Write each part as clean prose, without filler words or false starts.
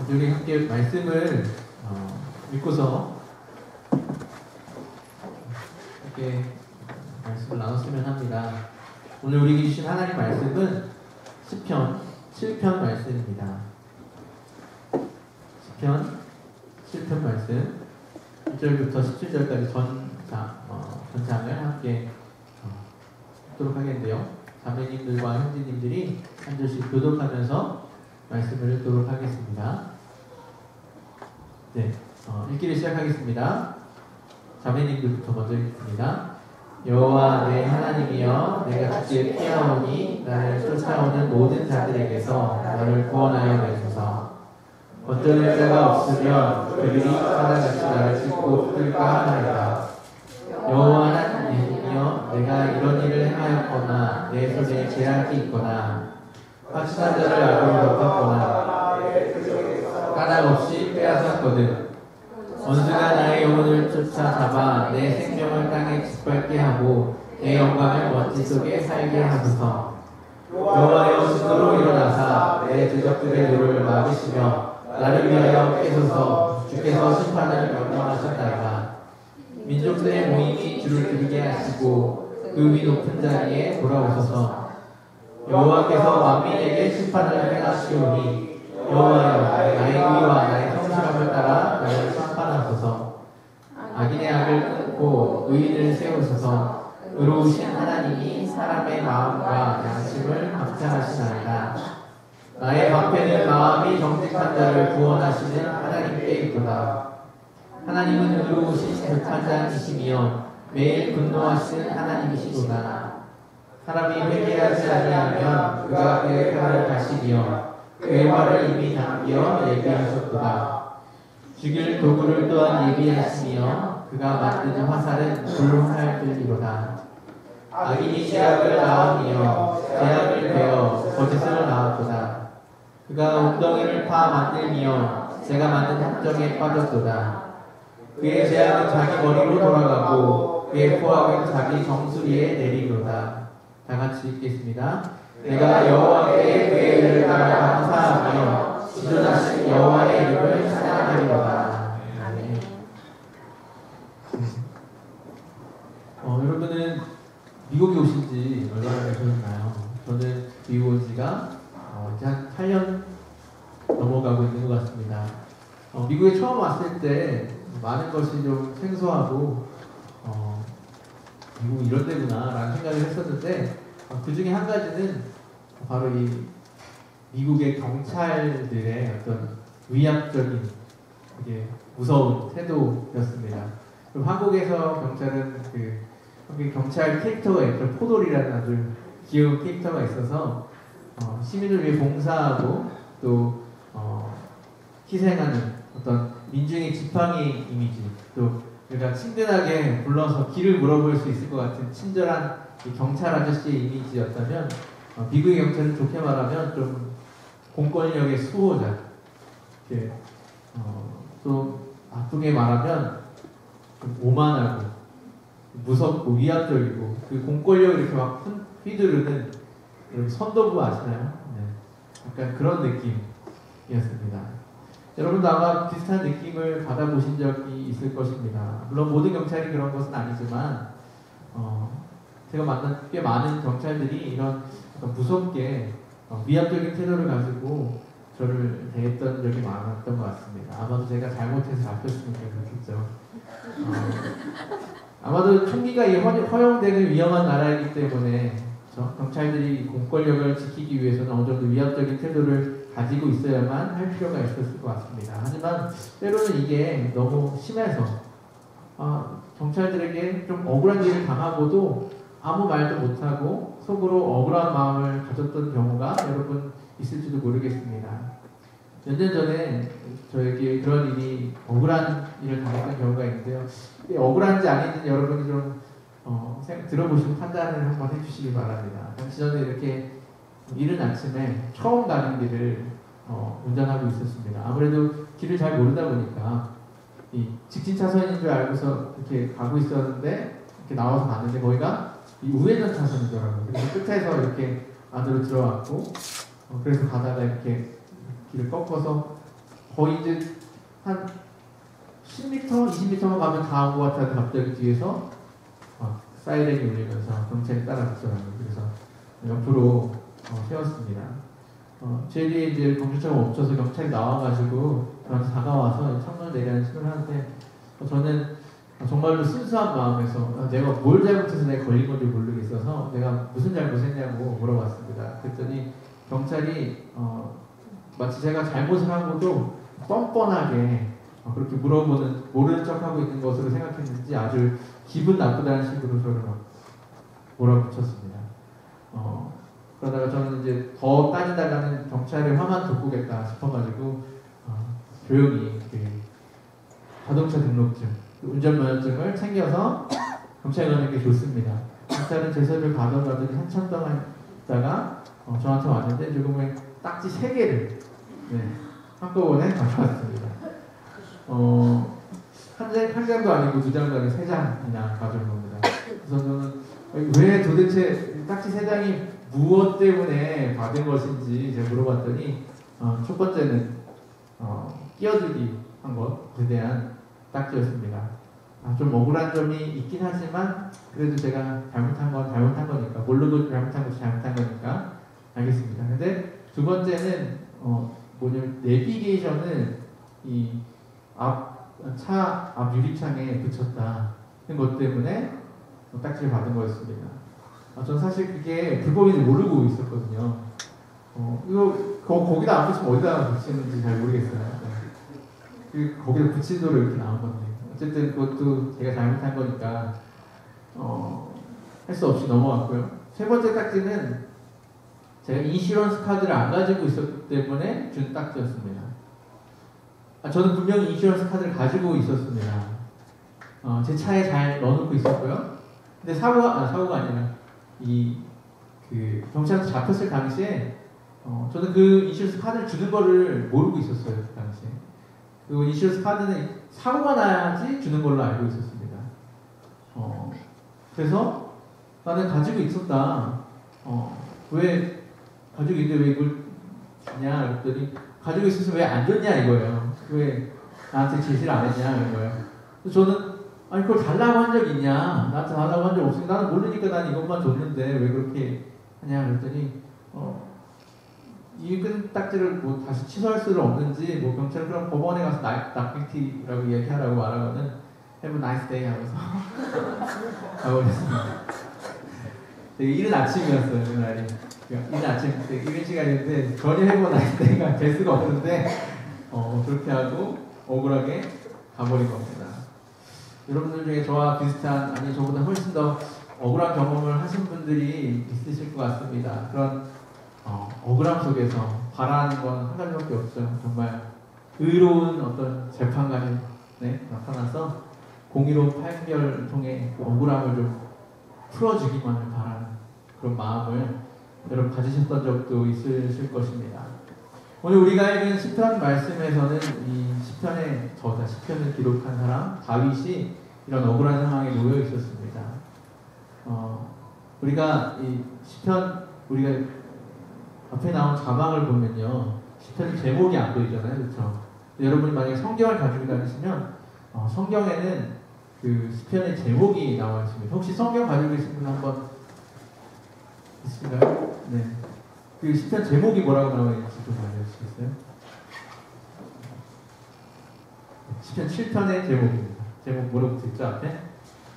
우리 함께 말씀을 읽고서 함께 말씀을 나눴으면 합니다. 오늘 우리에게 주신 하나님 말씀은 시편 7편 말씀입니다. 시편 7편 말씀 1절부터 17절까지 전장을 함께 읽도록 하겠는데요. 자매님들과 형제님들이 한 절씩 교독하면서 말씀을 읽도록 하겠습니다. 네, 읽기를 시작하겠습니다. 자매님들부터 먼저 읽습니다. 여호와 내 하나님이여, 내가 주께 피하오니 나를 쫓아오는 모든 자들에게서 너를 구원하여 내소서. 어떤 자가 없으면 그들이 하나같이 나를 찢고 뜯을까 하나이다. 여호와 하나님이여, 내가 이런 일을 행하였거나 내 손에 죄악이 있거나 확신한 자를 악으로 덮었거나 까닭없이 빼앗았거든. 원수가 나의 영혼을 쫓아잡아 내 생명을 땅에 짓밟게 하고 내 영광을 먼지 속에 살게 하소서. 여호와여, 스스로 일어나사 내 대적들의 눈을 막으시며 나를 위하여 깨소서. 주께서 심판을 명령하셨나이다. 민족들의 모임이 주를 들게 하시고 그 위 높은 자리에 돌아오소서. 여호와께서 만민에게 심판을 행하시오니 여호와여, 나의 의와 나의 성실함을 따라 나를 심판하소서. 악인의 악을 끊고 의인을 세우소서. 의로우신 하나님이 사람의 마음과 양심을 감찰하시나이다. 나의 방패는 마음이 정직한 자를 구원하시는 하나님께 있도다. 하나님은 의로우신 극한 자이시며 매일 분노하시는 하나님이시도다. 사람이 회개하지 아니하면 그가 그의 혀를 가시며 그의 화를 이미 당겨 예비하셨도다. 죽일 도구를 또한 예비하시며 그가 만드는 화살은 불활들이로다. 악인이 죄악을 낳으며 죄악을 베어 거짓을 낳았도다. 그가 웅덩이를 파 만들며 제가 만든 함정에 빠졌도다. 그의 죄악은 자기 머리로 돌아가고 그의 포악은 자기 정수리에 내리로다. 다 같이 읽겠습니다. 내가 여호와께 그의 일을 따라 감사하며 지존하신 여호와의 이름을 찬양하리로다. 아멘. 여러분은 미국에 오신 지 얼마나 되셨나요? 저는 미국 온 지가 이제 한 8년 넘어가고 있는 것 같습니다. 미국에 처음 왔을 때 많은 것이 좀 생소하고 미국 이런 데구나 라는 생각을 했었는데 그 중에 한 가지는 바로 이 미국의 경찰들의 어떤 위압적인 되게 무서운 태도였습니다. 그럼 한국에서 경찰은 한국 경찰 캐릭터가 있죠. 포돌이라는 아주 귀여운 캐릭터가 있어서 시민을 위해 봉사하고 또 희생하는 어떤 민중의 지팡이 이미지, 또 그러니까 친근하게 불러서 길을 물어볼 수 있을 것 같은 친절한 경찰 아저씨의 이미지였다면 미국의 경찰은 좋게 말하면 좀 공권력의 수호자, 또 나쁘게 말하면 좀 오만하고 무섭고 위압적이고 그 공권력을 이렇게 막 휘두르는 선도부 아시나요? 네. 약간 그런 느낌이었습니다. 여러분도 아마 비슷한 느낌을 받아보신 적이 있을 것입니다. 물론 모든 경찰이 그런 것은 아니지만 제가 만난 꽤 많은 경찰들이 이런 약간 무섭게 위압적인 태도를 가지고 저를 대했던 적이 많았던 것 같습니다. 아마도 제가 잘못해서 잡혔으니까 그렇겠죠. 아마도 총기가 허용되는 위험한 나라이기 때문에 경찰들이 공권력을 지키기 위해서는 어느 정도 위압적인 태도를 가지고 있어야만 할 필요가 있었을 것 같습니다. 하지만 때로는 이게 너무 심해서 경찰들에게 좀 억울한 일을 당하고도 아무 말도 못하고 속으로 억울한 마음을 가졌던 경우가 여러분 있을지도 모르겠습니다. 몇 년 전에 저에게 그런 일이 억울한 일을 당했던 경우가 있는데요. 억울한지 아닌지 여러분이 좀 들어보시고 판단을 한번 해주시기 바랍니다. 당시 저는 이렇게 이른 아침에 처음 가는 길을 운전하고 있었습니다. 아무래도 길을 잘 모르다 보니까 이 직진 차선인 줄 알고서 이렇게 가고 있었는데 이렇게 나와서 봤는데 거기가 이 우회전 차선이더라고요. 그래서 끝에서 이렇게 안으로 들어왔고 그래서 가다가 이렇게 길을 꺾어서 거의 이제 한 10m, 20m만 가면 다 온 것 같아도 갑자기 뒤에서 사이렌이 울리면서 경찰이 따라붙더라고요. 그래서 옆으로 세웠습니다. 제 뒤에 이제 경찰차가 멈춰서 경찰이 나와가지고 저한테 다가와서 창문을 내리라는 신호를 하는데 저는 정말로 순수한 마음에서 내가 뭘 잘못해서 내가 걸린 건지 모르겠어서 내가 무슨 잘못했냐고 물어봤습니다. 그랬더니 경찰이 마치 제가 잘못을 하고도 뻔뻔하게 그렇게 물어보는, 모르는 척하고 있는 것으로 생각했는지 아주 기분 나쁘다는 식으로 저를 막 몰아붙였습니다. 그러다가 저는 이제 더 따지다가는 경찰의 화만 돋구겠다 싶어가지고 조용히 그 자동차 등록증, 운전면허증을 챙겨서 경찰관에게 줬습니다. 경찰은 제소를 가져가더니 한참 동안 있다가 저한테 왔는데 조금의 딱지 3개를 한꺼번에 가져왔습니다. 한 장도 아니고 2장도 아니고 3장이나 가져온 겁니다. 그래서 저는 왜 도대체 딱지 3장이 무엇 때문에 받은 것인지 제가 물어봤더니 첫 번째는 끼어들기 한 것에 대한 딱지였습니다. 좀 억울한 점이 있긴 하지만 그래도 제가 잘못한 건 잘못한 거니까, 모르고 잘못한 것이 잘못한 거니까 알겠습니다. 근데 두 번째는 내비게이션을 이 차 앞 유리창에 붙였다는 것 때문에 딱지를 받은 거였습니다. 전 사실 그게 불법인지 모르고 있었거든요. 거기다 안 붙이면 어디다 붙이는지 잘 모르겠어요. 거기다 붙인 도로 이렇게 나온 건데. 어쨌든 그것도 제가 잘못한 거니까, 할 수 없이 넘어갔고요. 세 번째 딱지는 제가 인슈런스 카드를 안 가지고 있었기 때문에 준 딱지였습니다. 저는 분명히 인슈런스 카드를 가지고 있었습니다. 제 차에 잘 넣어놓고 있었고요. 근데 사고가 아니라, 경찰한테 잡혔을 당시에, 저는 그 인슈런스 카드를 주는 거를 모르고 있었어요, 그 당시에. 그리고 인슈런스 카드는 사고가 나야지 주는 걸로 알고 있었습니다. 그래서 나는 가지고 있었다. 왜 가지고 있는데 왜 이걸 주냐? 그랬더니 가지고 있었으면 왜 안 줬냐 이거예요. 왜 나한테 제시를 안 했냐 이거예요. 그래서 저는 그걸 달라고 한 적 있냐? 나한테 달라고 한 적 없으니까 나는 모르니까 난 이것만 줬는데 왜 그렇게 하냐? 그랬더니 이 딱지를 다시 취소할 수는 없는지 경찰 그럼 법원에 가서 납기티라고 얘기하라고 말하고는 Have a nice day 하면서 가버렸습니다. 되게 이른 아침이었어요 그날이. 이른 아침 이른 시간이었는데 전혀 Have a nice day가 될 수가 없는데 그렇게 하고 억울하게 가버린 겁니다. 여러분들 중에 저와 비슷한, 아니 저보다 훨씬 더 억울한 경험을 하신 분들이 있으실 것 같습니다. 그런 억울함 속에서 바라는 건 한 가지밖에 없죠. 정말 의로운 어떤 재판관이 나타나서 공의로운 판결을 통해 억울함을 좀 풀어주기만을 바라는 그런 마음을 여러분 가지셨던 적도 있으실 것입니다. 오늘 우리가 읽은 시편 말씀에서는 이 시편의 저자, 시편을 기록한 사람 다윗이 이런 억울한 상황에 놓여 있었습니다. 우리가 이 시편, 우리가 앞에 나온 자막을 보면요, 시편 제목이 안 보이잖아요, 그렇죠? 여러분이 만약에 성경을 가지고 다니시면 성경에는 그 시편의 제목이 나와 있습니다. 혹시 성경 가지고 계신 분 한번 있으신가요? 네. 그 시편 제목이 뭐라고 나와 있는지 좀 알려주시겠어요? 시편 7편의 제목입니다. 제목 뭐라고 붙어 있죠, 앞에?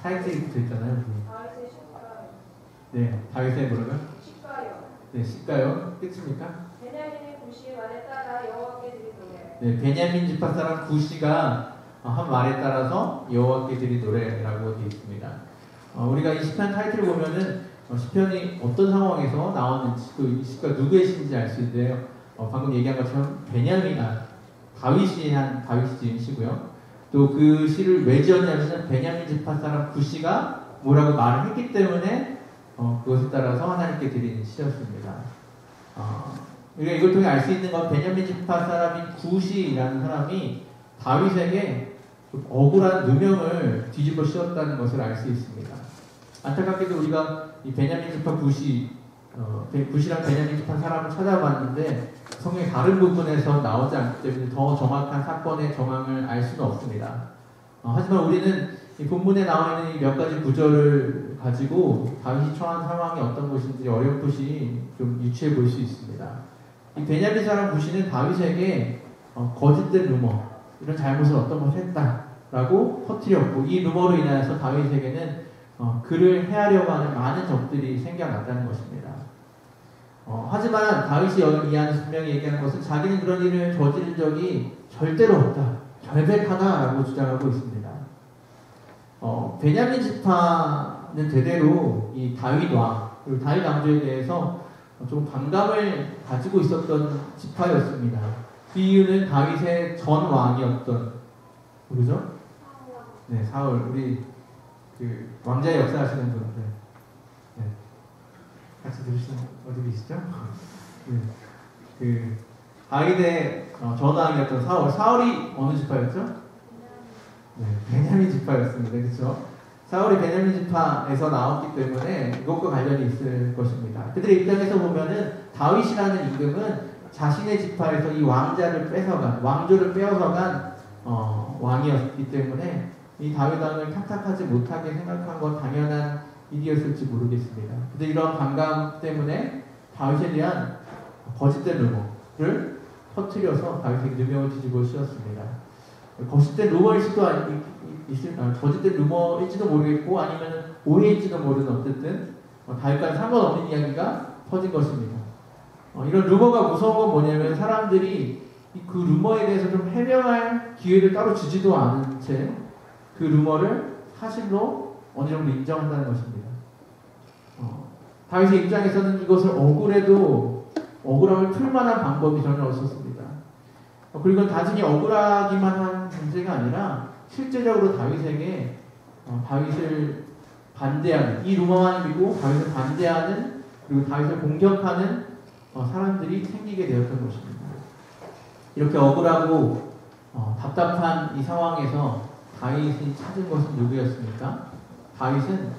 타이틀이 붙어 있잖아요. 다윗의 시가요. 네, 다윗의 뭐라고요? 시가요. 네, 시가요. 끝입니까? 베냐민의 구시의 말에 따라 여호와께 드린 노래. 네, 베냐민 지파 사람 구시가 한 말에 따라서 여호와께 드린 노래라고 되어 있습니다. 우리가 이 시편 타이틀을 보면은 시편이 어떤 상황에서 나왔는지, 또 이 시가 누구의 시인지 알 수 있는데요. 방금 얘기한 것처럼 다윗이 지은 시고요. 또 그 시를 왜 지었냐면 베냐민 지파 사람 구시가 뭐라고 말을 했기 때문에 그것에 따라서 하나님께 드리는 시였습니다. 우리가 이걸 통해 알 수 있는 건 베냐민 지파 사람인 구시라는 사람이 다윗에게 억울한 누명을 뒤집어 씌웠다는 것을 알 수 있습니다. 안타깝게도 우리가 이 베냐민 지파 구시 굿이랑 베냐민 집한 사람을 찾아봤는데 성경의 다른 부분에서 나오지 않기 때문에 더 정확한 사건의 정황을 알 수는 없습니다. 하지만 우리는 이 본문에 나와 있는 이 몇 가지 구절을 가지고 다윗이 처한 상황이 어떤 것인지 어렴풋이 좀 유추해 볼 수 있습니다. 이 베냐민 사람 굿이는 다윗에게 거짓된 루머, 이런 잘못을 어떤 것을 했다라고 퍼뜨렸고, 이 루머로 인하여서 다윗에게는 그를 해하려고 하는 많은 적들이 생겨났다는 것입니다. 하지만 다윗이 이 안에서 분명히 얘기하는 것은 자기는 그런 일을 저지른 적이 절대로 없다, 결백하다라고 주장하고 있습니다. 베냐민 지파는 대대로 이 다윗 왕, 그리고 다윗 왕조에 대해서 좀 반감을 가지고 있었던 지파였습니다. 그 이유는 다윗의 전 왕이었던, 모르죠? 네, 사울. 우리 그 왕자의 역사 하시는 분들, 네, 같이 들으시는 어디 계시죠? 네, 그 다윗의 전 왕이었던 사울. 사울이 어느 지파였죠? 네, 베냐민 지파였습니다. 그렇죠? 사울이 베냐민 지파에서 나왔기 때문에 이것과 관련이 있을 것입니다. 그들의 입장에서 보면은 다윗이라는 임금은 자신의 지파에서 이 왕자를 뺏어간, 왕조를 빼앗아간 왕이었기 때문에 이 다윗 왕을 탁탁하지 못하게 생각한 건 당연한 일이었을지 모르겠습니다. 근데 이런 반감 때문에 다윗에 대한 거짓된 루머를 터뜨려서 다윗에게 누명을 뒤집어 씌웠습니다. 거짓된 루머일 수도 거짓된 루머일지도 모르겠고 아니면 오해일지도 모르는, 어쨌든 다윗과는 상관없는 이야기가 퍼진 것입니다. 이런 루머가 무서운 건 뭐냐면 사람들이 그 루머에 대해서 좀 해명할 기회를 따로 주지도 않은 채 그 루머를 사실로 어느 정도 인정한다는 것입니다. 다윗의 입장에서는 이것을 억울해도 억울함을 풀 만한 방법이 전혀 없었습니다. 그리고 단순히 억울하기만 한 문제가 아니라 실제적으로 다윗에게 다윗을 반대하는, 이 루머만을 믿고 다윗을 반대하는, 그리고 다윗을 공격하는 사람들이 생기게 되었던 것입니다. 이렇게 억울하고 답답한 이 상황에서 다윗이 찾은 것은 누구였습니까? 다윗은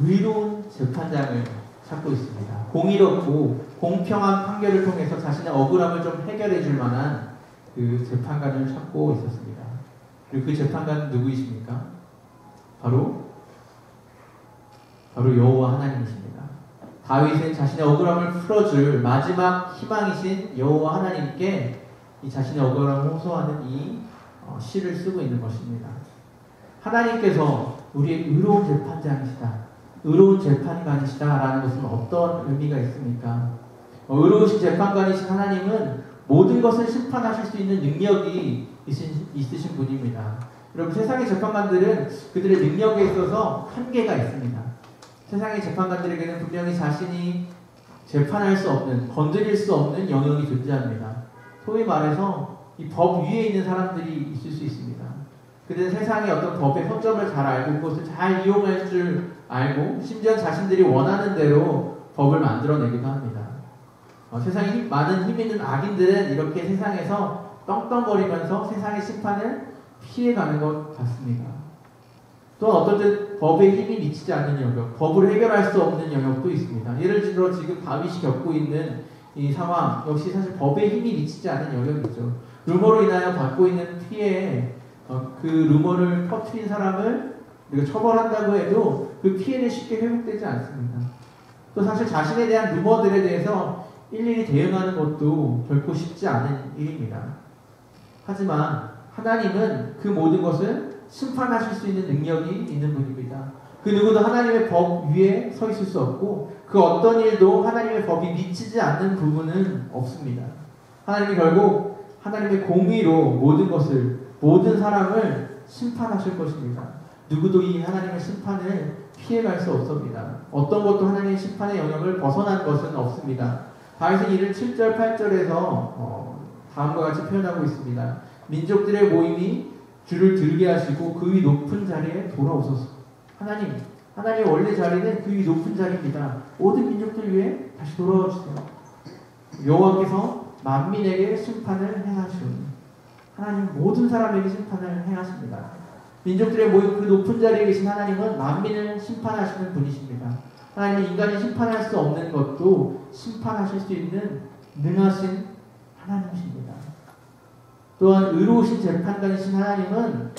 의로운 재판장을 찾고 있습니다. 공의롭고 공평한 판결을 통해서 자신의 억울함을 좀 해결해 줄 만한 그 재판관을 찾고 있었습니다. 그리고 그 재판관은 누구이십니까? 바로 여호와 하나님이십니다. 다윗은 자신의 억울함을 풀어줄 마지막 희망이신 여호와 하나님께 이 자신의 억울함을 호소하는 이 시를 쓰고 있는 것입니다. 하나님께서 우리의 의로운 재판장이시다, 의로운 재판관이시다 라는 것은 어떤 의미가 있습니까? 의로우신 재판관이신 하나님은 모든 것을 심판하실 수 있는 능력이 있으신 분입니다. 여러분, 세상의 재판관들은 그들의 능력에 있어서 한계가 있습니다. 세상의 재판관들에게는 분명히 자신이 재판할 수 없는, 건드릴 수 없는 영역이 존재합니다. 소위 말해서 이 법 위에 있는 사람들이 있을 수 있습니다. 그들은 세상의 어떤 법의 허점을 잘 알고 그것을 잘 이용할 줄 알고 심지어 자신들이 원하는 대로 법을 만들어내기도 합니다. 세상에 많은 힘 있는 악인들은 이렇게 세상에서 떵떵거리면서 세상의 심판을 피해가는 것 같습니다. 또한 어떨 때 법에 힘이 미치지 않는 영역, 법을 해결할 수 없는 영역도 있습니다. 예를 들어 지금 다윗이 겪고 있는 이 상황 역시 사실 법에 힘이 미치지 않는 영역이죠. 루머로 인하여 받고 있는 피해에 그 루머를 퍼뜨린 사람을 우리가 처벌한다고 해도 그 피해는 쉽게 회복되지 않습니다. 또 사실 자신에 대한 루머들에 대해서 일일이 대응하는 것도 결코 쉽지 않은 일입니다. 하지만 하나님은 그 모든 것을 심판하실 수 있는 능력이 있는 분입니다. 그 누구도 하나님의 법 위에 서 있을 수 없고 그 어떤 일도 하나님의 법이 미치지 않는 부분은 없습니다. 하나님이 결국 하나님의 공의로 모든 것을, 모든 사람을 심판하실 것입니다. 누구도 이 하나님의 심판을 피해갈 수 없습니다. 어떤 것도 하나님의 심판의 영역을 벗어난 것은 없습니다. 다윗은 이를 7절, 8절에서 다음과 같이 표현하고 있습니다. 민족들의 모임이 주를 들게 하시고 그 위 높은 자리에 돌아오소서. 하나님의 원래 자리는 그 위 높은 자리입니다. 모든 민족들 위해 다시 돌아와 주세요. 여호와께서 만민에게 심판을 행하시오니, 하나님 모든 사람에게 심판을 행하십니다. 민족들의 모임 그 높은 자리에 계신 하나님은 만민을 심판하시는 분이십니다. 하나님은 인간이 심판할 수 없는 것도 심판하실 수 있는 능하신 하나님이십니다. 또한 의로우신 재판관이신 하나님은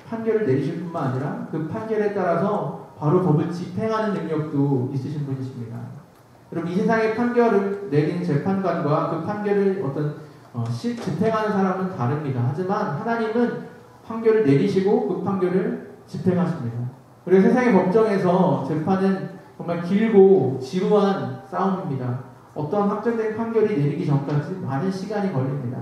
판결을 내리실 뿐만 아니라 그 판결에 따라서 바로 법을 집행하는 능력도 있으신 분이십니다. 여러분, 이 세상의 판결을 내리는 재판관과 그 판결을 집행하는 사람은 다릅니다. 하지만 하나님은 판결을 내리시고 그 판결을 집행하십니다. 그래서 세상의 법정에서 재판은 정말 길고 지루한 싸움입니다. 어떠한 확정된 판결이 내리기 전까지 많은 시간이 걸립니다.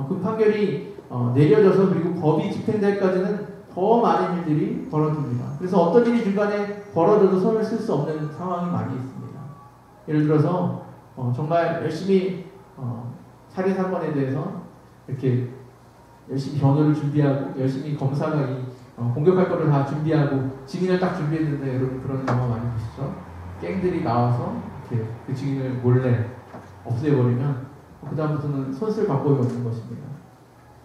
그 판결이 내려져서 그리고 법이 집행될 까지는 더 많은 일들이 벌어집니다. 그래서 어떤 일이 중간에 벌어져도 손을 쓸 수 없는 상황이 많이 있습니다. 예를 들어서 정말 열심히 살인 사건에 대해서 이렇게 열심히 변호를 준비하고 열심히 검사가 공격할 거를 다 준비하고 증인을 딱 준비했는데 여러분 그런 경험 많이 보시죠? 갱들이 나와서 이렇게 그 증인을 몰래 없애버리면 그 다음부터는 손 쓸 방법이 없는 것입니다.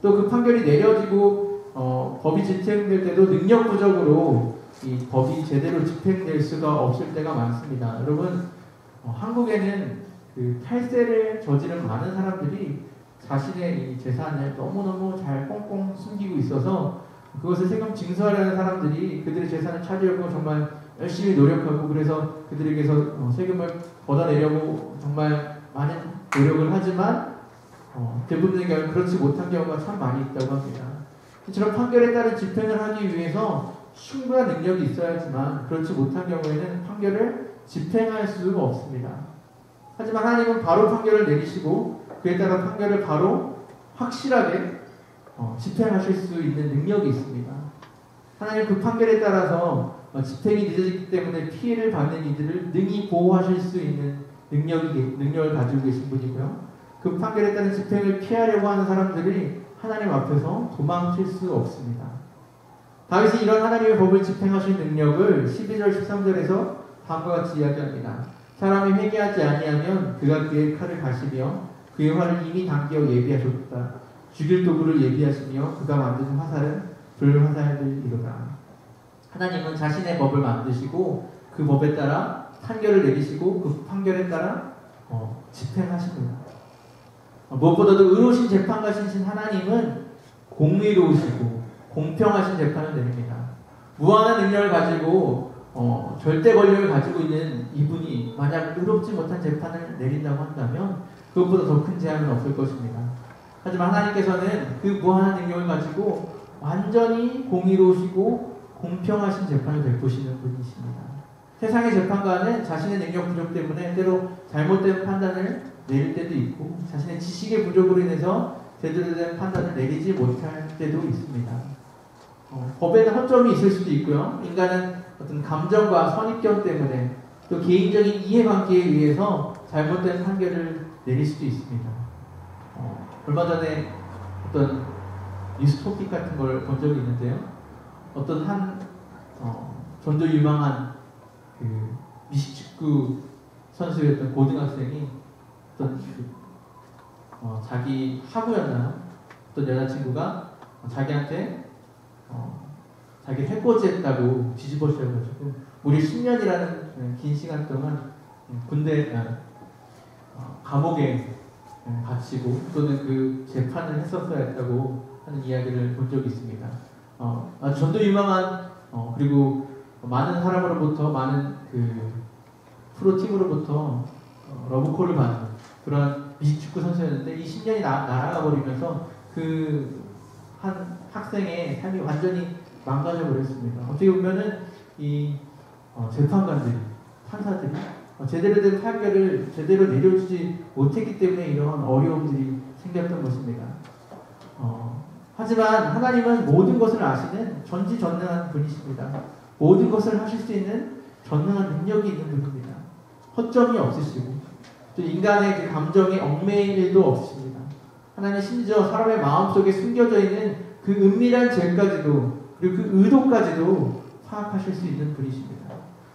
또 그 판결이 내려지고 법이 집행될 때도 능력 부족으로 이 법이 제대로 집행될 수가 없을 때가 많습니다. 여러분, 한국에는 그 탈세를 저지른 많은 사람들이 자신의 이 재산을 너무너무 잘 꽁꽁 숨기고 있어서 그것을 세금 징수하려는 사람들이 그들의 재산을 찾으려고 정말 열심히 노력하고 그래서 그들에게서 세금을 걷어내려고 정말 많은 노력을 하지만 대부분의 경우 그렇지 못한 경우가 참 많이 있다고 합니다. 이처럼 판결에 따른 집행을 하기 위해서 충분한 능력이 있어야지만 그렇지 못한 경우에는 판결을 집행할 수가 없습니다. 하지만 하나님은 바로 판결을 내리시고 그에 따라 판결을 바로 확실하게 집행하실 수 있는 능력이 있습니다. 하나님 그 판결에 따라서 집행이 늦어지기 때문에 피해를 받는 이들을 능히 보호하실 수 있는 능력을 가지고 계신 분이고요. 그 판결에 따른 집행을 피하려고 하는 사람들이 하나님 앞에서 도망칠 수 없습니다. 다윗이 이런 하나님의 법을 집행하실 능력을 12절 13절에서 다음과 같이 이야기합니다. 사람이 회개하지 아니하면 그가 그의 칼을 가시며 그의 활을 이미 당겨 예비하셨다. 죽일 도구를 예비하시며 그가 만드는 화살은 불화살들이로다. 하나님은 자신의 법을 만드시고 그 법에 따라 판결을 내리시고 그 판결에 따라 집행하십니다. 무엇보다도 의로우신 재판가신 하나님은 공의로우시고 공평하신 재판을 내립니다. 무한한 능력을 가지고 절대 권력을 가지고 있는 이분이 만약 의롭지 못한 재판을 내린다고 한다면 그것보다 더 큰 재앙은 없을 것입니다. 하지만 하나님께서는 그 무한한 능력을 가지고 완전히 공의로우시고 공평하신 재판을 베푸시는 분이십니다. 세상의 재판관은 자신의 능력 부족 때문에 때로 잘못된 판단을 내릴 때도 있고 자신의 지식의 부족으로 인해서 제대로 된 판단을 내리지 못할 때도 있습니다. 법에는 허점이 있을 수도 있고요. 인간은 어떤 감정과 선입견 때문에 또 개인적인 이해관계에 의해서 잘못된 판결을 내릴 수도 있습니다. 얼마 전에 어떤 뉴스 토픽 같은 걸 본 적이 있는데요. 어떤 전도 유망한 그 미식축구 선수였던 고등학생이 어떤 자기 하부였나요? 어떤 여자친구가 자기한테 자기 해코지했다고 뒤집어씌워가지고 무려 10년이라는 긴 시간 동안 군대 감옥에 갇히고 또는 그 재판을 했었어야 했다고 하는 이야기를 본 적이 있습니다. 전도 유망한 그리고 많은 사람으로부터 많은 그 프로팀으로부터 러브콜을 받는 그런 미식축구 선수였는데 이 10년이 날아가 버리면서 그 한 학생의 삶이 완전히 망가져 버렸습니다. 어떻게 보면은 이 재판관들이 판사들이 제대로 된 판결을 제대로 내려주지 못했기 때문에 이런 어려움들이 생겼던 것입니다. 하지만 하나님은 모든 것을 아시는 전지전능한 분이십니다. 모든 것을 하실 수 있는 전능한 능력이 있는 분입니다. 허점이 없으시고 또 인간의 그 감정에 얽매일 일도 없으십니다. 하나님은 심지어 사람의 마음속에 숨겨져 있는 그 은밀한 죄까지도 그리고 그 의도까지도 파악하실 수 있는 분이십니다.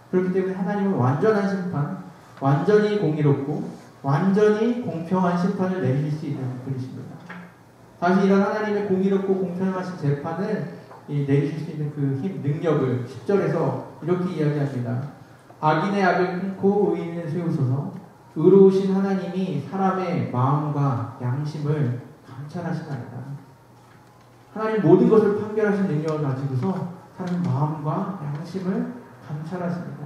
그렇기 때문에 하나님은 완전한 심판, 완전히 공의롭고 완전히 공평한 심판을 내리실 수 있는 분이십니다. 다시 이런 하나님의 공의롭고 공평하신 재판을 내리실 수 있는 그 힘, 능력을 10절에서 이렇게 이야기합니다. 악인의 악을 끊고 의인을 세우소서. 의로우신 하나님이 사람의 마음과 양심을 감찰하시나이다. 하나님 모든 것을 판결하신 능력을 가지고서 사람의 마음과 양심을 감찰하십니다.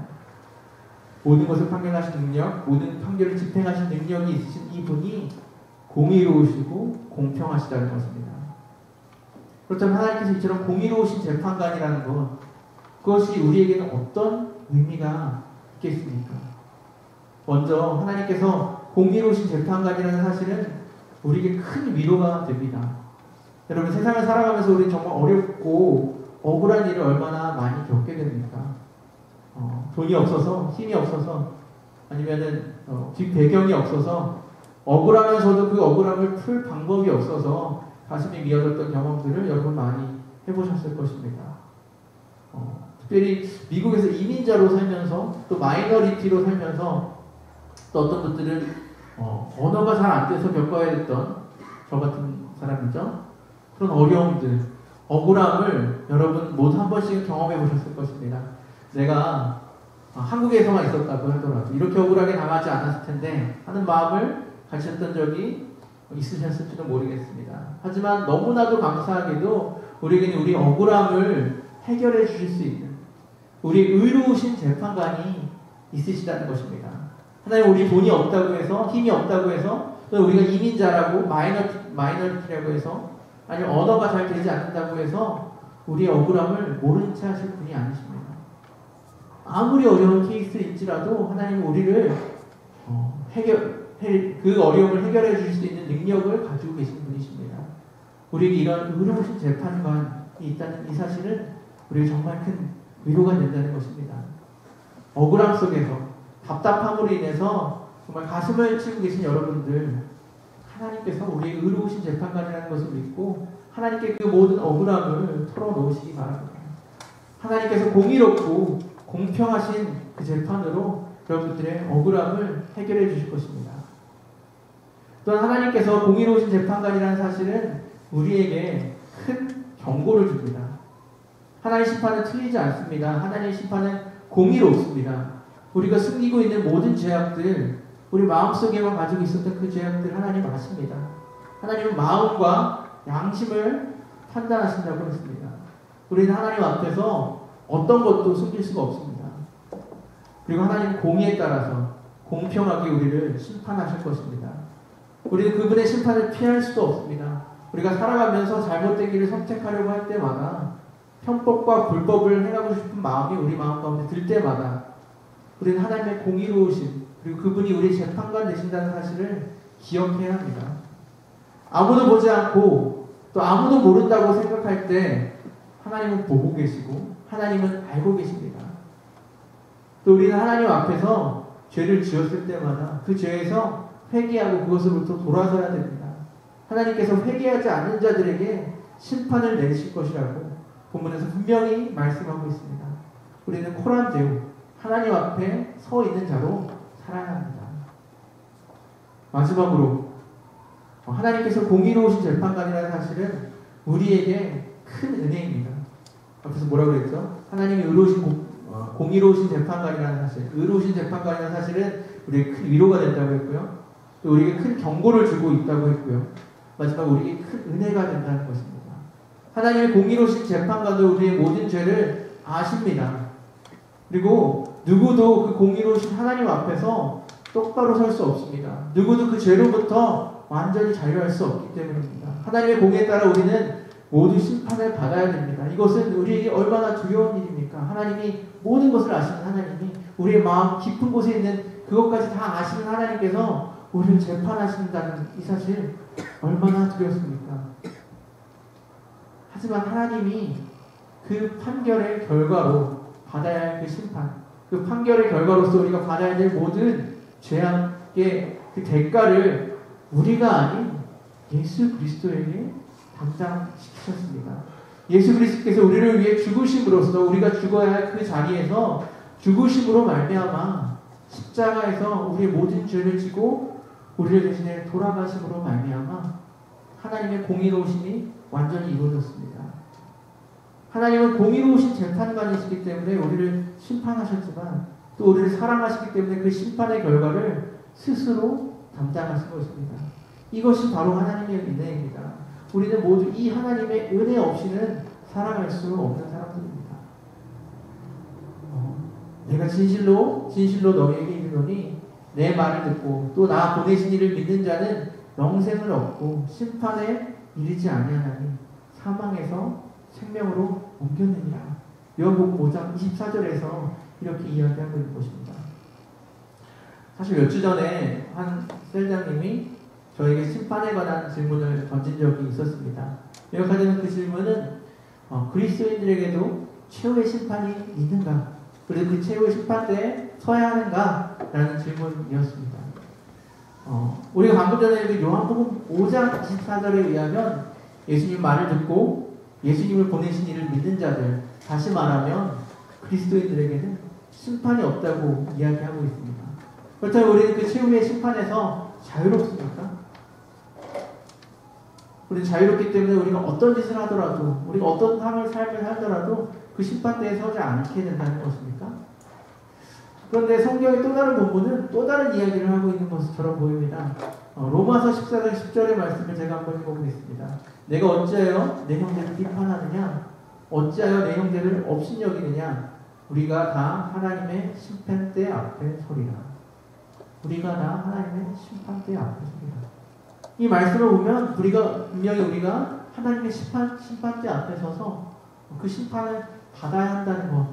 모든 것을 판결하신 능력, 모든 판결을 집행하신 능력이 있으신 이분이 공의로우시고 공평하시다는 것입니다. 그렇다면 하나님께서 이처럼 공의로우신 재판관이라는 것, 그것이 우리에게는 어떤 의미가 있겠습니까? 먼저 하나님께서 공의로우신 재판관이라는 사실은 우리에게 큰 위로가 됩니다. 여러분, 세상을 살아가면서 우리는 정말 어렵고 억울한 일을 얼마나 많이 겪게 됩니까? 돈이 없어서, 힘이 없어서, 아니면은 뒷 배경이 없어서, 억울하면서도 그 억울함을 풀 방법이 없어서 가슴이 미어졌던 경험들을 여러분 많이 해보셨을 것입니다. 특별히 미국에서 이민자로 살면서, 또 마이너리티로 살면서, 또 어떤 분들은 언어가 잘 안 돼서 겪어야 했던 저 같은 사람이죠. 그런 어려움들, 억울함을 여러분 모두 한 번씩 경험해 보셨을 것입니다. 내가 한국에서만 있었다고 하더라도 이렇게 억울하게 당하지 않았을 텐데 하는 마음을 가지셨던 적이 있으셨을지도 모르겠습니다. 하지만 너무나도 감사하게도 우리에게는 우리 억울함을 해결해 주실 수 있는 우리 의로우신 재판관이 있으시다는 것입니다. 하나님, 우리 돈이 없다고 해서, 힘이 없다고 해서, 또 우리가 이민자라고 마이너리티라고 해서, 아니면 언어가 잘 되지 않는다고 해서 우리의 억울함을 모른 채 하실 분이 아니십니다. 아무리 어려운 케이스일지라도 하나님은 우리를 그 어려움을 해결해 주실 수 있는 능력을 가지고 계신 분이십니다. 우리에게 이런 의로우신 재판관이 있다는 이 사실은 우리에게 정말 큰 위로가 된다는 것입니다. 억울함 속에서, 답답함으로 인해서 정말 가슴을 치고 계신 여러분들, 하나님께서 우리의 의로우신 재판관이라는 것을 믿고 하나님께 그 모든 억울함을 털어놓으시기 바랍니다. 하나님께서 공의롭고 공평하신 그 재판으로 여러분들의 억울함을 해결해 주실 것입니다. 또한 하나님께서 공의로우신 재판관이라는 사실은 우리에게 큰 경고를 줍니다. 하나님의 심판은 틀리지 않습니다. 하나님의 심판은 공의롭습니다. 우리가 숨기고 있는 모든 죄악들, 우리 마음속에만 가지고 있었던 그 죄악들 하나님 아십니다. 하나님은 마음과 양심을 판단하신다고 했습니다. 우리는 하나님 앞에서 어떤 것도 숨길 수가 없습니다. 그리고 하나님은 공의에 따라서 공평하게 우리를 심판하실 것입니다. 우리는 그분의 심판을 피할 수도 없습니다. 우리가 살아가면서 잘못된 길을 선택하려고 할 때마다 편법과 불법을 행하고 싶은 마음이 우리 마음 가운데 들 때마다 우리는 하나님의 공의로우신, 그리고 그분이 우리 재판관 되신다는 사실을 기억해야 합니다. 아무도 보지 않고 또 아무도 모른다고 생각할 때 하나님은 보고 계시고 하나님은 알고 계십니다. 또 우리는 하나님 앞에서 죄를 지었을 때마다 그 죄에서 회개하고 그것으로부터 돌아서야 됩니다. 하나님께서 회개하지 않는 자들에게 심판을 내리실 것이라고 본문에서 분명히 말씀하고 있습니다. 우리는 코란데우, 하나님 앞에 서 있는 자로 살아야 합니다. 마지막으로 하나님께서 공의로우신 재판관이라는 사실은 우리에게 큰 은혜입니다. 앞에서 뭐라고 그랬죠? 하나님이 공의로우신 재판관이라는 사실, 의로우신 재판관이라는 사실은 우리에게 큰 위로가 된다고 했고요. 또 우리에게 큰 경고를 주고 있다고 했고요. 마지막 우리에게 큰 은혜가 된다는 것입니다. 하나님의 공의로우신 재판관도 우리의 모든 죄를 아십니다. 그리고 누구도 그 공의로우신 하나님 앞에서 똑바로 설 수 없습니다. 누구도 그 죄로부터 완전히 자유할 수 없기 때문입니다. 하나님의 공의에 따라 우리는 모두 심판을 받아야 됩니다. 이것은 우리에게 얼마나 두려운 일입니까? 하나님이 모든 것을 아시는 하나님이 우리의 마음 깊은 곳에 있는 그것까지 다 아시는 하나님께서 우리를 재판하신다는 이 사실 얼마나 두렵습니까? 하지만 하나님이 그 판결의 결과로 받아야 할 그 심판, 그 판결의 결과로서 우리가 받아야 될 모든 죄악의 그 대가를 우리가 아닌 예수 그리스도에게 담당시키셨습니다. 예수 그리스도께서 우리를 위해 죽으심으로써 우리가 죽어야 할 그 자리에서 죽으심으로 말미암아 십자가에서 우리의 모든 죄를 지고 우리를 대신해 돌아가심으로 말미암아 하나님의 공의로우심이 완전히 이루어졌습니다. 하나님은 공의로우신 재판관이시기 때문에 우리를 심판하셨지만 또 우리를 사랑하시기 때문에 그 심판의 결과를 스스로 담당하신 것입니다. 이것이 바로 하나님의 은혜입니다. 우리는 모두 이 하나님의 은혜 없이는 살아갈 수 없는 사람들입니다. 내가 진실로 너희에게 이르노니 내 말을 듣고 또 나 보내신 이를 믿는 자는 영생을 얻고 심판에 이르지 아니하나니 사망에서 생명으로 옮겼느니라. 요한복음 5장 24절에서 이렇게 이야기하고 있는 것입니다. 사실 몇 주 전에 한 셀장님이 저에게 심판에 관한 질문을 던진 적이 있었습니다. 요약하자면 그 질문은 그리스도인들에게도 최후의 심판이 있는가? 그리고 그 최후의 심판 때에 서야 하는가? 라는 질문이었습니다. 우리가 방금 전에 요한복음 5장 24절에 의하면 예수님 말을 듣고 예수님을 보내신 이를 믿는 자들, 다시 말하면 그리스도인들에게는 심판이 없다고 이야기하고 있습니다. 그렇다면 우리는 그 최후의 심판에서 자유롭습니까? 우리는 자유롭기 때문에 우리가 어떤 짓을 하더라도, 우리가 어떤 삶을 살더라도 그 심판대에 서지 않게 된다는 것입니까? 그런데 성경의 또 다른 본문은 또 다른 이야기를 하고 있는 것처럼 보입니다. 로마서 14장 10절의 말씀을 제가 한번 읽어보겠습니다. 내가 어찌하여 내 형제를 비판하느냐? 어찌하여 내 형제를 업신여기느냐? 우리가 다 하나님의 심판대 앞에 서리라. 우리가 다 하나님의 심판대 앞에 서리라. 이 말씀을 보면 분명히 우리가 하나님의 심판대 앞에 서서 그 심판을 받아야 한다는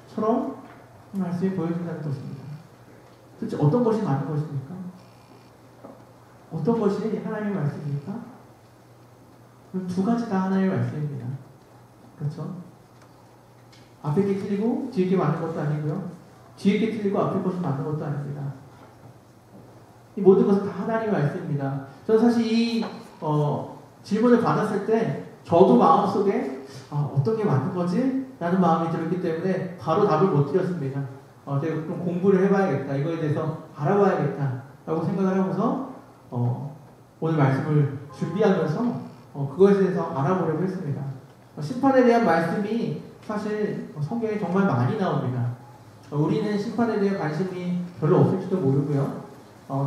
것처럼 이 말씀이 보여준다는 것입니다. 도대체 어떤 것이 맞는 것입니까? 어떤 것이 하나님의 말씀입니까? 두 가지 다 하나님의 말씀입니다. 그렇죠? 앞에 게 틀리고 뒤에 게 맞는 것도 아니고요. 뒤에 게 틀리고 앞에 것이 맞는 것도 아닙니다. 이 모든 것은 다 하나님의 말씀입니다. 저는 사실 이 질문을 받았을 때 저도 마음속에 어떤 게 맞는 거지? 라는 마음이 들었기 때문에 바로 답을 못 드렸습니다. 제가 좀 공부를 해봐야겠다. 이거에 대해서 알아봐야겠다. 라고 생각을 하면서 오늘 말씀을 준비하면서 그것에 대해서 알아보려고 했습니다. 심판에 대한 말씀이 사실 성경에 정말 많이 나옵니다. 우리는 심판에 대한 관심이 별로 없을지도 모르고요.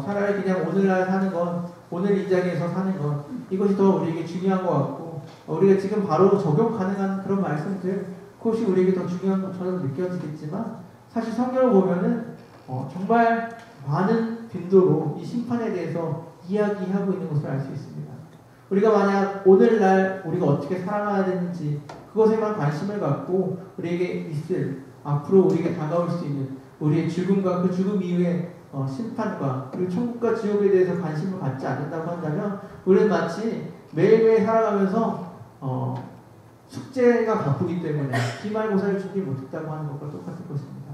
차라리 그냥 오늘날 사는 것, 오늘 이 자리에서 사는 것, 이것이 더 우리에게 중요한 것 같고, 우리가 지금 바로 적용 가능한 그런 말씀들, 그것이 우리에게 더 중요한 것처럼 느껴지겠지만, 사실 성경을 보면은 정말 많은 빈도로 이 심판에 대해서 이야기하고 있는 것을 알 수 있습니다. 우리가 만약 오늘날 우리가 어떻게 살아가야 되는지 그것에만 관심을 갖고 우리에게 있을 앞으로 우리에게 다가올 수 있는 우리의 죽음과 그 죽음 이후의 심판과 그리고 천국과 지옥에 대해서 관심을 갖지 않는다고 한다면 우리는 마치 매일매일 살아가면서 숙제가 바쁘기 때문에 기말고사를 준비 못했다고 하는 것과 똑같은 것입니다.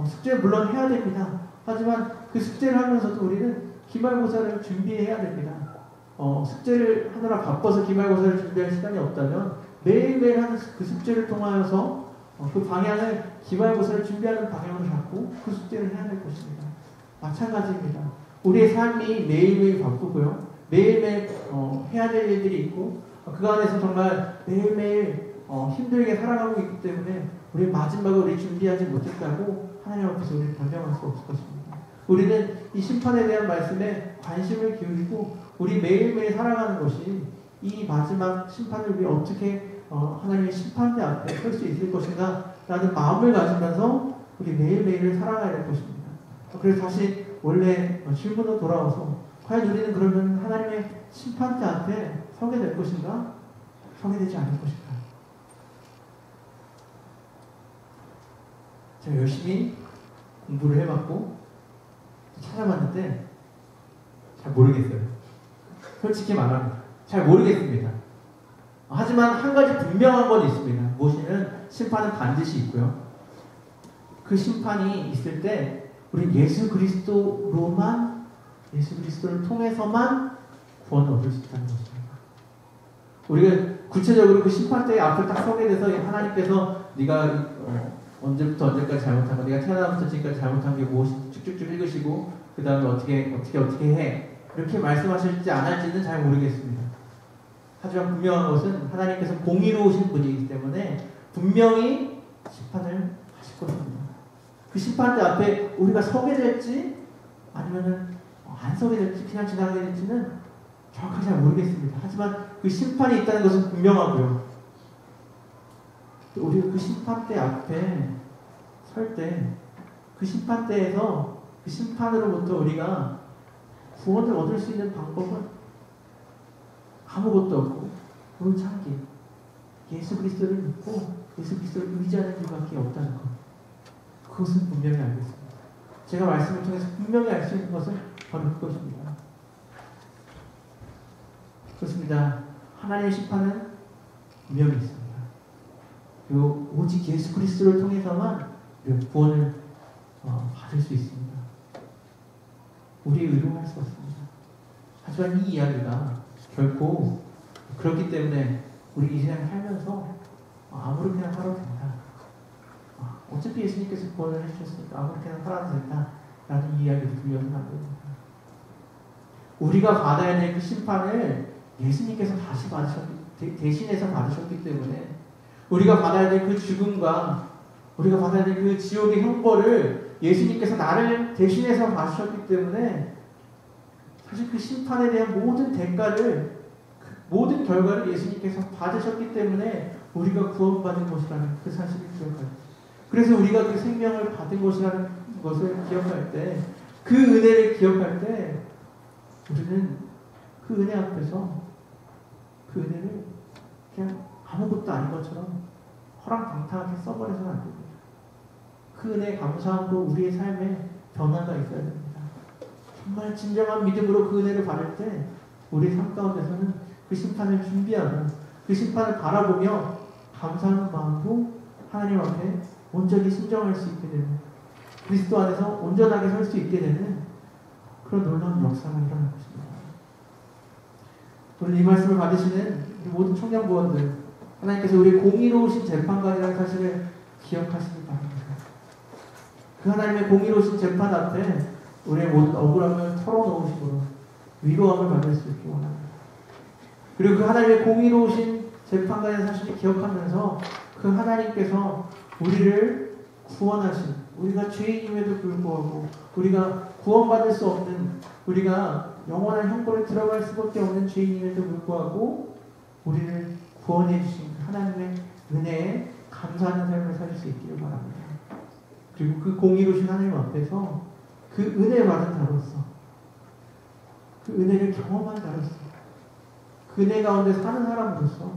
숙제를 물론 해야 됩니다. 하지만 그 숙제를 하면서도 우리는 기말고사를 준비해야 됩니다. 숙제를 하느라 바빠서 기말고사를 준비할 시간이 없다면 매일매일 하는 그 숙제를 통하여서 그 방향을 기말고사를 준비하는 방향으로 잡고 그 숙제를 해야 될 것입니다. 마찬가지입니다. 우리의 삶이 매일매일 바쁘고요. 매일매일 해야 될 일들이 있고 그 안에서 정말 매일매일 힘들게 살아가고 있기 때문에 우리 마지막에 우리 준비하지 못했다고 하나님 앞에서 우리를 변명할 수 없을 것입니다. 우리는 이 심판에 대한 말씀에 관심을 기울이고 우리 매일매일 살아가는 것이 이 마지막 심판을 위해 어떻게 하나님의 심판대 앞에 설 수 있을 것인가 라는 마음을 가지면서 우리 매일매일을 살아가야 될 것입니다. 그래서 다시 원래 질문으로 돌아와서 과연 우리는 그러면 하나님의 심판대 앞에 서게 될 것인가? 서게 되지 않을 것인가? 제가 열심히 공부를 해봤고 찾아봤는데 잘 모르겠어요. 솔직히 말하면 잘 모르겠습니다. 하지만 한 가지 분명한 건 있습니다. 무엇이냐면 심판은 반드시 있고요. 그 심판이 있을 때 우리 예수 그리스도를 통해서만 구원을 얻을 수 있다는 것입니다. 우리가 구체적으로 그 심판대에 앞을 딱 서게 돼서 하나님께서 네가 언제부터 언제까지 잘못한 거, 네가 태어나부터 지금까지 잘못한 게 무엇인지 쭉쭉쭉 읽으시고 그 다음에 어떻게 해 이렇게 말씀하실지 안 할지는 잘 모르겠습니다. 하지만 분명한 것은 하나님께서 공의로우신 분이기 때문에 분명히 심판을 하실 것입니다. 그 그 심판대 앞에 우리가 서게 될지 아니면은 안 서게 될지 그냥 지나가게 될지는 정확하게 잘 모르겠습니다. 하지만 그 심판이 있다는 것은 분명하고요. 우리가 그 심판대 앞에 설 때 그 심판대에서 그 심판으로부터 우리가 구원을 얻을 수 있는 방법은 아무것도 없고 오직 참기 예수 그리스도를 믿고 예수 그리스도를 의지하는 일밖에 없다는 것. 그것은 분명히 알겠습니다. 제가 말씀을 통해서 분명히 알 수 있는 것은 바로 그것입니다. 그렇습니다. 하나님의 심판은 분명히 있습니다. 그리고 오직 예수 그리스도를 통해서만 구원을 받을 수 있습니다. 우리의 의로 할 수 없습니다. 하지만 이 이야기가 결코 그렇기 때문에 우리 이 세상 살면서 아무렇게나 살아도 된다. 어차피 예수님께서 구원을 해주셨으니까 아무렇게나 살아도 된다. 라는 이야기를 들려서는 안 됩니다. 우리가 받아야 될 그 심판을 예수님께서 대신해서 받으셨기 때문에 우리가 받아야 될 그 죽음과 우리가 받아야 될 그 지옥의 형벌을 예수님께서 나를 대신해서 받으셨기 때문에 사실 그 심판에 대한 모든 대가를 모든 결과를 예수님께서 받으셨기 때문에 우리가 구원받은 것이라는 그 사실을 기억할 때 그래서 우리가 그 생명을 받은 것이라는 것을 기억할 때 그 은혜를 기억할 때 우리는 그 은혜 앞에서 그 은혜를 그냥 아무것도 아닌 것처럼 허랑방탕하게 써버려서는 안 됩니다. 그 은혜에 감사함으로 우리의 삶에 변화가 있어야 됩니다. 정말 진정한 믿음으로 그 은혜를 받을 때 우리의 삶 가운데서는 그 심판을 준비하고 그 심판을 바라보며 감사하는 마음으로 하나님 앞에 온전히 순종할 수 있게 되는 그리스도 안에서 온전하게 설 수 있게 되는 그런 놀라운 역사가 일어날 것입니다. 오늘 이 말씀을 받으시는 모든 청년부원들 하나님께서 우리 공의로우신 재판관이라는 사실을 기억하시기 바랍니다. 그 하나님의 공의로우신 재판 앞에 우리의 모든 억울함을 털어놓으심으로 위로함을 받을 수 있기 원합니다. 그리고 그 하나님의 공의로우신 재판관의 사실을 기억하면서 그 하나님께서 우리를 구원하신 우리가 죄인임에도 불구하고 우리가 구원받을 수 없는 우리가 영원한 형벌에 들어갈 수밖에 없는 죄인임에도 불구하고 우리를 구원해 주신 하나님의 은혜에 감사하는 삶을 살 수 있기를 바랍니다. 그리고 그 공의로우신 하나님 앞에서 그 은혜 받은 자로서 그 은혜를 경험한 자로서 그 은혜 가운데 사는 사람으로서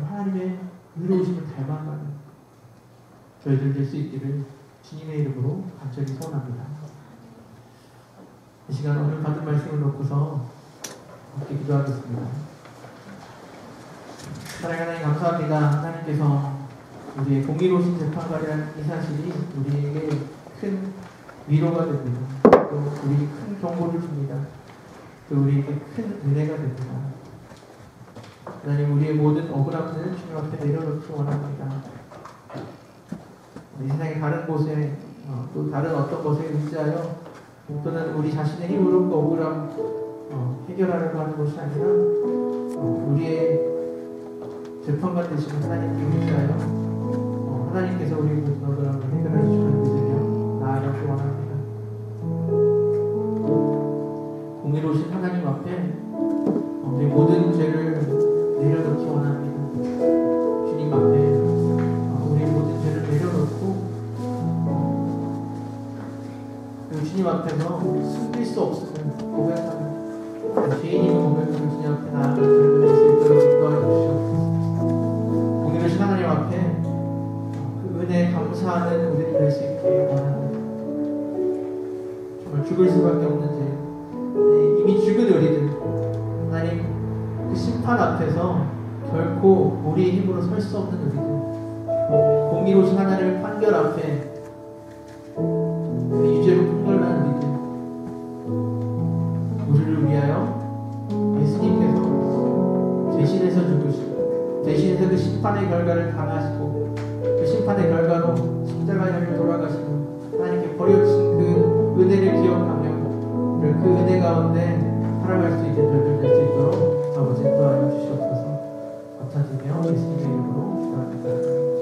하나님의 의로우심을 닮아가는 저희들 될 수 있기를 주님의 이름으로 간절히 소원합니다. 이 시간 오늘 받은 말씀을 놓고서 함께 기도하겠습니다. 사랑하는 하나님 감사합니다. 하나님께서 우리의 공의로우신 재판관이라는 이 사실이 우리에게 큰 위로가 됩니다. 또 우리에게 큰 경고를 줍니다. 또 우리에게 큰 은혜가 됩니다. 하나님 우리의 모든 억울함들을 주님 앞에 내려놓기 원합니다. 이 세상의 다른 곳에 또 다른 어떤 것에 의지하여 또는 우리 자신의 힘으로 그 억울함 해결하려고 하는 것이 아니라 우리의 재판관 되시는 하나님께 의지하여 하나님께서 우리의 모든 억울함을 해결해 주시는 믿으며 나아가기 원합니다. 공의로우신 하나님 앞에 우리 모든 죄를 내려놓기 원합니다. 주님 앞에 우리의 모든 죄를 내려놓고 그리고 주님 앞에서 숨길 수 없음을 고백하는 죄인임을 고백하는 주님 앞에 나아갈 기회를 낼 수 있도록 인도하여 주시옵소서. 공의로우신 하나님 앞에 그 은혜에 감사하는 우리를 낼 수 있게 원합니다. 정말 죽을 수밖에 없는 죄 이미 죽은 우리들 하나님 그 심판 앞에서 결코 우리의 힘으로 설 수 없는 우리들 공의로우신 하나님의 판결 앞에 그 유죄로 판결난 우리를 위하여 예수님께서 대신해서 죽으시고 대신해서 그 심판의 결과를 당하시고 그 심판의 결과로 십자가의 길을 돌아가시고 하나님께 버려주신 그 은혜를 기억하며 그 은혜 가운데 살아갈 수 있는 저희들 될 수 있도록 아버지 인도하여 주시옵소서. 감사드리며 예수님의 이름으로 기도합니다.